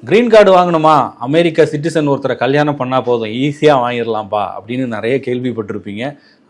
Green card வாங்கணுமா, அமெரிக்க citizen ஒருத்தரை கல்யாணம் பண்ணா போதும் ஈஸியாக வாங்கிடலாம்ப்பா அப்படின்னு நிறைய கேள்விப்பட்டிருப்பீங்க.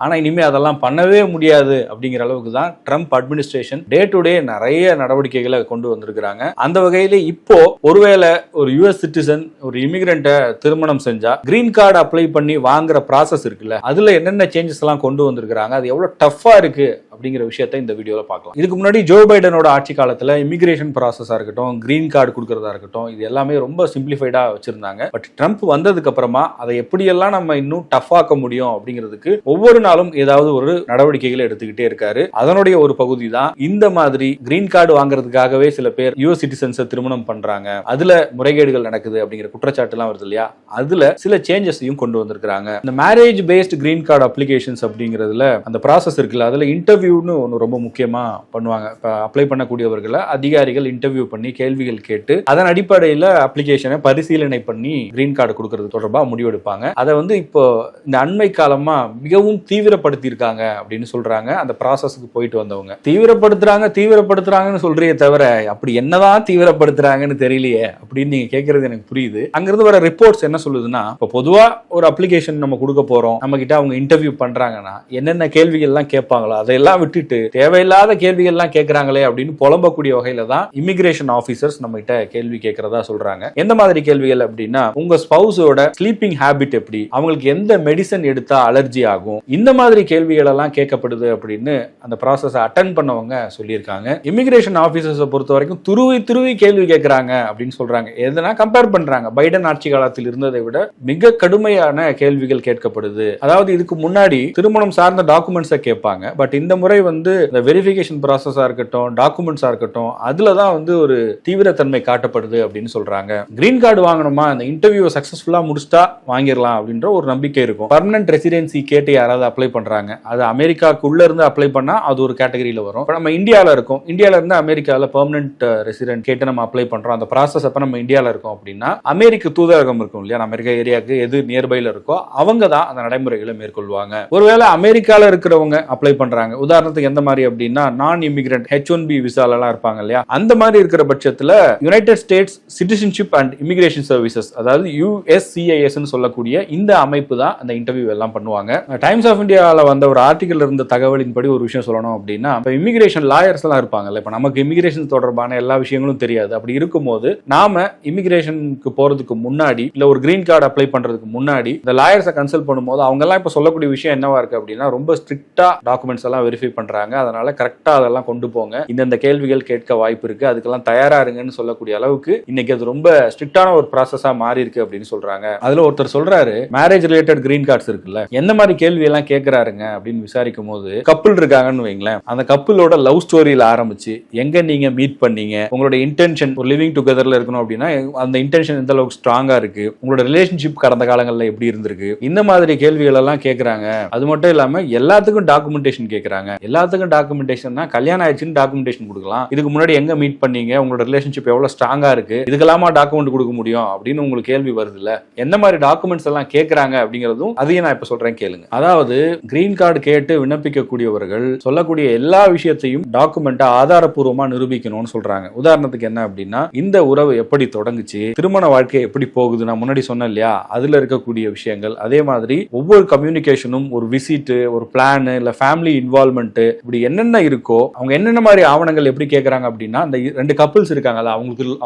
ஆனால் இனிமேல் அதெல்லாம் பண்ணவே முடியாது அப்படிங்கிற அளவுக்கு தான் Trump administration day to day நிறைய நடவடிக்கைகளை கொண்டு வந்திருக்கிறாங்க. அந்த வகையில் இப்போ ஒருவேளை ஒரு யூஎஸ் சிட்டிசன் ஒரு இமிகிரண்ட்டை திருமணம் செஞ்சா கிரீன் கார்டு அப்ளை பண்ணி வாங்குற ப்ராசஸ் இருக்குல்ல, அதுல என்னென்ன சேஞ்சஸ் எல்லாம் கொண்டு வந்திருக்கிறாங்க, அது எவ்வளவு டஃபா இருக்கு அப்படிங்கிற விஷயத்தை இந்த வீடியோல பார்க்கலாம். இதுக்கு முன்னாடி ஜோ பைடனோட ஆட்சி காலத்துல இமிகிரேஷன் ப்ராசஸா இருக்கட்டும், கிரீன் கார்டு கொடுக்கறதா இருக்கட்டும், இது எல்லாமே ரொம்ப சிம்பிளிஃபைடா வச்சிருந்தாங்க. பட் ட்ரம்ப் வந்ததுக்கு அப்புறமா அதை எப்படியெல்லாம் நம்ம இன்னும் டஃப் ஆக்க முடியும் அப்படிங்கிறதுக்கு ஒவ்வொரு நாளும் ஏதாவது ஒரு நடவடிக்கைகளை எடுத்துக்கிட்டே இருக்காரு. அதனுடைய ஒரு பகுதி தான் இந்த மாதிரி கிரீன் கார்டு வாங்குறதுக்காகவே சில பேர் யூஎஸ் சிட்டிசன்ஸை திருமணம் பண்றாங்க, அதுல முறைகேடுகள் நடக்குது அப்படிங்கிற குற்றச்சாட்டு எல்லாம் வருது இல்லையா, அதுல சில சேஞ்சஸையும் கொண்டு வந்திருக்காங்க. இந்த marriage based green card applications அப்படிங்கிறதுல அந்த ப்ராசஸ் இருக்குல்ல, அதுல இன்டர்வியூன்னு ஒன்று ரொம்ப முக்கியமா பண்ணுவாங்க. இப்போ அப்ளை பண்ணக்கூடியவர்களை அதிகாரிகள் இன்டர்வியூ பண்ணி கேள்விகள் கேட்டு அதன் அடிப்படையில் அப்ளிகேஷனை பரிசீலனை பண்ணி கிரீன் கார்டு கொடுக்கறது தொடர்பாக முடிவெடுப்பாங்க. அதை இப்போ இந்த அண்மை காலமா மிகவும் தீவிரப்படுத்தியிருக்காங்க அப்படின்னு சொல்றாங்க. அந்த ப்ராசஸ்க்கு போயிட்டு வந்தவங்க தீவிரப்படுத்துறாங்கன்னு சொல்றே தவிர அப்படி என்னதான் தீவிரப்படுத்துறாங்கன்னு தெரியலையே அப்படின்னு நீங்க கேட்கறது எனக்கு புரியுது. அங்கிருந்து வர ரிப்போர்ட்ஸ் என்ன சொல்லுதுன்னா, இப்போ பொதுவா ஒரு அப்ளிகேஷன் நம்ம கொடுக்க போறோம், நம்ம கிட்ட அவங்க இன்டர்வியூ பண்றாங்கன்னா என்னென்ன கேள்விகள் எல்லாம் கேட்பாங்களோ அதையெல்லாம் விட்டுட்டு தேவையில்லாத கேள்விகள் எல்லாம் கேட்கறாங்களே அப்படின்னு புலம்பக்கூடிய வகையில தான் இமிகிரேஷன் ஆபீசர்ஸ் நம்ம கிட்ட கேள்வி கேட்கறதா சொல்றாங்க. எந்த மாதிரி கேள்விகள் அப்படின்னா, உங்க ஸ்பவுஸோட ஸ்லீப்பிங் ஹேபிட் எப்படி, அவங்களுக்கு எந்த மெடிசன் எடுத்தா அலர்ஜி ஆகும், இந்த மாதிரி கேள்விகள் எல்லாம் கேட்கப்படுது அப்படின்னு அந்த ப்ராசஸை அட்டெண்ட் பண்ணவங்க சொல்லியிருக்காங்க. இமிகிரேஷன் ஆபீசர்ஸை பொறுத்த வரைக்கும் துருவி கேள்வி கேட்கறாங்க அப்படின்னு சொல்றாங்க. எதனா கம்பேர் பண்றாங்க, பைடன் ஆட்சி காலத்தில் இருந்ததை விட மிக கடுமையான கேள்விகள் கேட்கப்படுது. அதாவது இதுக்கு முன்னாடி திருமணம் சார்ந்த டாக்குமெண்ட்ஸை கேட்பாங்க, பட் இந்த முறை இந்த வெரிஃபிகேஷன் ப்ராசஸா இருக்கட்டும், டாக்குமெண்ட்ஸா இருக்கட்டும், அதுலதான் ஒரு தீவிரத்தன்மை காட்டப்படுது அப்படின்னு சொல்றாங்க. கிரீன் கார்டு வாங்கணுமா, இந்த இன்டர்வியூ சக்சஸ்ஃபுல்லா முடிச்சுட்டா வாங்கிடலாம் அப்படின்ற ஒரு நம்பிக்கை இருக்கும். பர்மனன்ட் ரெசிடென்சி கேட்டு யாராவது அப்ளை பண்றாங்க, அது அமெரிக்காக்குள்ள இருந்து அப்ளை பண்ணா அது ஒரு கேட்டகரியில வரும். நம்ம இந்தியாவில் இருக்கோம், இந்தியாவில இருந்து அமெரிக்காவில் பெர்மனன்ட் ரெசிடென்ட் கேட்டு நம்ம அப்ளை பண்றோம். அந்த ப்ராசஸ் அப்ப நம்ம இந்தியாவில் இருக்கோம் அப்படின்னா அமெரிக்க தூதரகம் இருக்கும் இல்லையா, அமெரிக்கா ஏரியாவுக்கு எது நியர்பைல இருக்கோ அவங்க தான் அந்த நடைமுறைகளை மேற்கொள்வாங்க. ஒருவேளை அமெரிக்கால இருக்கிறவங்க அப்ளை பண்றாங்க, உதாரணத்துக்கு எந்த மாதிரி அப்படின்னா நான் இமிகிரண்ட் H1B விசால எல்லாம் இருப்பாங்க இல்லையா, அந்த மாதிரி இருக்கிற பட்சத்துல United states citizenship and immigration services, அதாவது USCIS சொல்லக்கூடிய இந்த அமைப்பு தான் அந்த இன்டர்வியூ எல்லாம் பண்ணுவாங்க. டைம்ஸ் ஆஃப் இந்தியாவில் வந்த ஒரு ஆர்டிகல் இருந்த தகவலின்படி ஒரு விஷயம் சொல்லணும் அப்படின்னா, இப்போ இமிகிரேஷன் லாயர்ஸ் எல்லாம் இருப்பாங்கல்ல, இப்போ நமக்கு இமிகிரேஷன் தொடர்பான எல்லா விஷயங்களும் தெரியாது. அப்படி இருக்கும்போது நாம இமிகிரேஷனுக்கு போறதுக்கு முன்னாடி இல்ல ஒரு கிரீன் கார்டு அப்ளை பண்றதுக்கு முன்னாடி இந்த லாயர்ஸை கன்சல்ட் பண்ணும்போது அவங்க எல்லாம் இப்போ சொல்லக்கூடிய விஷயம் என்னவா இருக்கு அப்படின்னா, ரொம்ப ஸ்ட்ரிக்டா டாக்குமெண்ட்ஸ் எல்லாம் வெரிஃபை பண்றாங்க, அதனால கரெக்டா அதெல்லாம் கொண்டு போங்க, இந்த கேள்விகள் கேட்க வாய்ப்பு இருக்கு, அதுக்கெல்லாம் தயாரா இருங்கன்னு சொல்லக்கூடிய அளவுக்கு இன்னைக்கு அது ரொம்ப ஸ்ட்ரிக்டான ஒரு ப்ராசஸா மாறி இருக்கு அப்படின்னு சொல்றாங்க. அதுல ஒருத்தர் சொல்றாரு, மேரேஜ் ரிலேட்டட் கிரீன் கார்ட்ஸ் இருக்குல்ல, எந்த மாதிரி கேள்வி எல்லாம் கேட்கிறாருங்க அப்படின்னு விசாரிக்கும் போது, கப்பிள் இருக்காங்கன்னு வைங்களேன், அந்த கப்பிளோட லவ் ஸ்டோரியில ஆரம்பிச்சு எங்க நீங்க மீட் பண்ணீங்க, உங்களோட இன்டென்ஷன் ஒரு லிவிங் டுகெதர்ல இருக்கணும் அப்படின்னா அந்த இன்டென்ஷன் எந்த அளவுக்கு ஸ்ட்ராங்கா இருக்கு, உங்களோட ரிலேஷன்ஷிப் கடந்த காலங்களில் எப்படி இருந்திருக்கு, இந்த மாதிரி கேள்விகள் எல்லாம் கேட்கறாங்க. அது மட்டும் இல்லாம எல்லாத்துக்கும் டாக்குமெண்டேஷன் கேட்கறாங்க. எல்லாத்துக்கும் டாக்குமெண்டேஷன் கல்யாணம் ஆயிடுச்சுன்னு டாக்குமெண்டேஷன் கொடுக்கலாம், இதுக்கு முன்னாடி எங்க மீட் பண்ணீங்க, உங்களோட ரிலேஷன்ஷிப் எவ்வளவு ஸ்ட்ராங்கா இருக்கு, இதுக்கெல்லாமா டாக்குமெண்ட் கொடுக்க முடியும் அப்படின்னு உங்களுக்கு கேள்வி வருது இல்ல, எந்த மாதிரி டாக்குமெண்ட்ஸ் எல்லாம் கேட்கறாங்க அப்படிங்கிறதும் அதையும் நான் இப்ப சொல்றேன் கேளுங்க. அதாவது கிரீன் கார்டு கேட்டு விண்ணப்பிக்கக்கூடியவர்கள் சொல்லக்கூடிய எல்லா விஷயத்தையும் டாக்குமெண்டா ஆதாரப்பூர்வமா நிரூபிக்கணும்னு சொல்றாங்க. உதாரணத்துக்கு என்ன அப்படின்னா, இந்த உறவு எப்படி தொடங்குச்சு, திருமண வாழ்க்கை எப்படி போகுது, நான் முன்னாடி சொன்னேன் இல்லையா, அதுல இருக்கக்கூடிய விஷயங்கள், அதே மாதிரி ஒவ்வொரு கம்யூனிகேஷனும், ஒரு விசிட், ஒரு பிளான், இல்ல ஃபேமிலி இன்வால்வ்மெண்ட், இப்படி என்னென்ன இருக்கோ அவங்க என்னென்ன மாதிரி ஆவணங்கள் எப்படி கேட்கறாங்க அப்படின்னா, அந்த ரெண்டு கப்பிள்ஸ் இருக்காங்கல்ல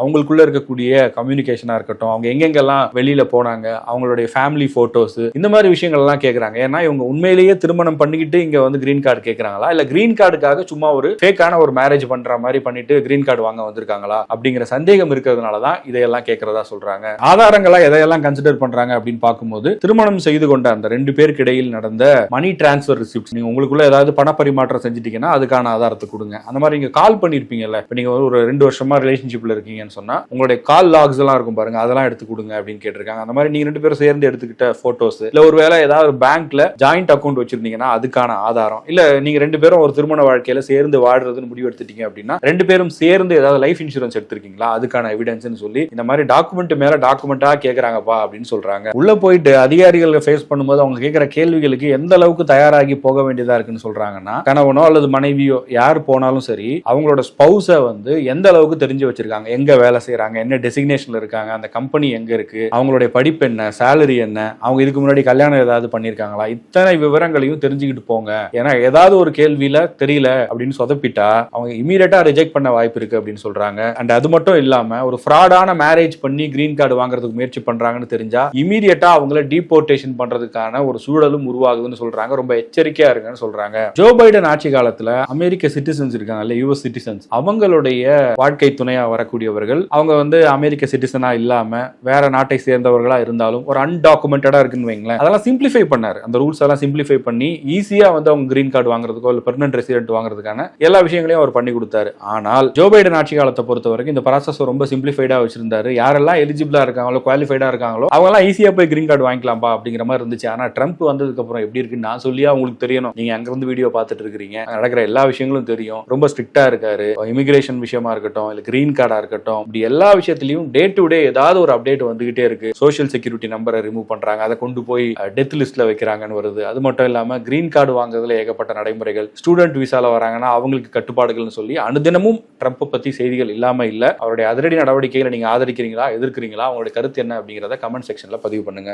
அவங்களுக்குள்ள இருக்கக்கூடிய கம்யூனிகேஷனா இருக்கட்டும், அவங்க எங்கெங்கெல்லாம் வெளியில போனாங்க, அவங்களுடைய ஃபேமிலி போட்டோஸ், இந்த மாதிரி விஷயங்கள் எல்லாம் கேட்கறாங்க. ஏன்னா இவங்க உண்மையிலேயே திருமணம் பண்ணிக்கிட்டு இங்க கிரீன் கார்டு கேட்கறாங்களா, இல்ல கிரீன் கார்டுக்காக சும்மா ஒரு ஃபேக்கான ஒரு மேரேஜ் பண்ற மாதிரி பண்ணிட்டு கிரீன் கார்டு வாங்க வந்திருக்காங்களா அப்படிங்கிற சந்தேகம் இருக்கிறதுனால தான் இதையெல்லாம் கேட்கறதா சொல்றாங்க. ஆதாரங்களா எதையெல்லாம் கன்சிடர் பண்றாங்க அப்படின்னு பார்க்கும்போது, திருமணம் செய்து கொண்ட அந்த ரெண்டு பேருக்கு இடையில் நடந்த மணி டிரான்ஸ்ஃபர் ரிசிப்ட்ஸ், நீங்க உங்களுக்குள்ள ஏதாவது பண பரிமாற்றம் செஞ்சிட்டீங்கன்னா அதுக்கான ஆதாரத்தை கொடுங்க. அந்த மாதிரி நீங்க கால் பண்ணிருப்பீங்கல்ல, இப்ப நீங்க ஒரு 2 வருஷமா ரிலேஷன்ஷிப்ல இருக்கீங்கன்னு சொன்னா உங்களுடைய கால் லாக்ஸ் எல்லாம் இருக்கும் பாருங்க, அதெல்லாம் எடுத்து கொடுங்க அப்படின்னு கேட்டிருக்காங்க. அந்த மாதிரி நீங்க 2 பேரும் சேர்ந்து எடுத்துக்கிட்ட போட்டோஸ், இல்ல ஒருவேளை ஏதாவது பேங்க்ல ஜாயிண்ட் அக்கௌண்ட் வச்சிருந்தீங்கன்னா அதுக்கான ஆதாரம், இல்ல நீங்க 2 பேரும் ஒரு திருமண வாழ்க்கையில சேர்ந்து வாழ்றதுன்னு முடிவு எடுத்துட்டீங்க அப்படின்னா 2 பேரும் சேர்ந்து ஏதாவது லைஃப் இன்சூரன்ஸ் எடுத்திருக்கீங்களா அதுக்கான எவிடன்ஸ் சொல்லி இந்த மாதிரி டாக்குமெண்ட் மேல டாக்குமெண்டா கேக்குறாங்கப்பா அப்படின்னு சொல்றாங்க. உள்ள போயிட்டு அதிகாரிகள் ஃபேஸ் பண்ணும்போது அவங்க கேட்கிற கேள்விகளுக்கு எந்த அளவுக்கு தயாராகி போக வேண்டியதா இருக்குன்னு சொல்றாங்கன்னா, என்னன்னா, கணவனோ அல்லது மனைவியோ யார் போனாலும் சரி அவங்களோட ஸ்பௌஸை வந்து எந்த அளவுக்கு தெரிஞ்சு வச்சிருக்காங்க, எங்க வேலை செய்யறாங்க, என்ன டெசிக்னேஷன்ல இருக்காங்க, அந்த கம்பெனி எங்க இருக்கு, அவங்களுடைய படிப்பு என்ன, சேலரி என்ன, அவங்க இதுக்கு முன்னாடி கல்யாணம் ஏதாவது பண்ணிருக்காங்களா, இத்தனை விவரங்களையும் தெரிஞ்சுக்கிட்டு போங்க. ஏன்னா ஏதாவது ஒரு கேள்வியில தெரியல அப்படின்னு சொதப்பிட்டா அவங்க இமீடியட்டா ரிஜெக்ட் பண்ண வாய்ப்பு இருக்கு அப்படின்னு சொல்றாங்க. அண்ட் அது மட்டும் இல்லாம ஒரு ஃப்ராடான மேரேஜ் பண்ணி கிரீன் கார்டு வாங்குறதுக்கு முயற்சி பண்றாங்கன்னு தெரிஞ்சா இமீடியட்டா அவங்கள டீபோர்டேஷன் பண்றதுக்கான ஒரு சூழலும் உருவாகுதுன்னு சொல்றாங்க. ரொம்ப எச்சரிக்கையா இருக்குன்னு சொல்றாங்க. ஜோ பைடன் ஆட்சி காலத்துல அமெரிக்க சிட்டிசன்ஸ் இருக்காங்கல்ல, யூஎஸ் சிட்டிசன்ஸ், அவங்களுடைய வாழ்க்கை துணையா வரக்கூடியவர்கள் அவங்க வந்து அமெரிக்க சிட்டிசனா இல்லாம வேற நாட்டை சேர்ந்தவர்களா இருந்தாலும் ஒரு அன்டாக்குமெண்டடா இருக்குன்னு வைங்களேன், அதெல்லாம் சிம்பிளிஃபை பண்ணாரு. அந்த ரூல்ஸ் எல்லாம் சிம்பிளிஃபை பண்ணி ஈஸியா வந்து அவங்க கிரீன் கார்டு வாங்குறதுக்கோ இல்ல பெர்மனன்ட் ரெசிடென்ட் வாங்குறதுக்கான எல்லா விஷயங்களையும் அவர் பண்ணி கொடுத்தாரு. ஆனால் ஜோ பைடன் ஆட்சி காலத்தை பொறுத்த வரைக்கும் இந்த ப்ராசஸ் ரொம்ப சிம்பிளிஃபைடா வச்சிருந்தாரு. யாரெல்லாம் எலிஜிபிளா இருக்காங்களோ, குவாலிஃபைடா இருக்காங்களோ அவங்க எல்லாம் ஈஸியா போய் கிரீன் கார்டு வாங்கிக்கலாம்பா அப்படிங்கிற மாதிரி இருந்துச்சு. ஆனா ட்ரம்ப் வந்ததுக்கு அப்புறம் எப்படி இருக்குன்னு நான் சொல்லியா உங்களுக்கு தெரியணும். நீங்க அங்க இருந்து வீடியோ பார்த்துட்டு இருக்கீங்க, நடக்கிற எல்லா விஷயங்களும் தெரியும். ரொம்ப ஸ்ட்ரிக்டா இருக்காரு. இமிகிரேஷன் விஷயமா இருக்கட்டும் இல்ல கிரீன் கார்டா இருக்கட்டும், இப்படி எல்லா விஷயத்திலையும் டே டு டே ஏதாவது ஒரு அப்டேட் வந்துகிட்டே இருக்கு. சோஷியல் செக்யூரிட்டி நம்பரை ரிமூவ் பண்றாங்க, அதை கொண்டு போய் டெத் லிஸ்ட்ல வைக்கிறாங்கன்னு வருது. அது மட்டும் இல்லாம கிரீன் கார்டு வாங்குறதுல ஏகப்பட்ட நடைமுறைகள், ஸ்டூடெண்ட் விசால வராங்கன்னா அவங்களுக்கு கட்டுப்பாடுகள்னு சொல்லி அனுதினமும் ட்ரம்ப் பத்தி செய்திகள் இல்லாம இல்ல. அவருடைய அதிரடி நடவடிக்கைகளை நீங்க ஆதரிக்கிறீங்களா, எதிர்க்கிறீங்களா, அவங்களுடைய கருத்து என்ன அப்படிங்கிறத கமெண்ட் செக்ஷன்ல பதிவு பண்ணுங்க.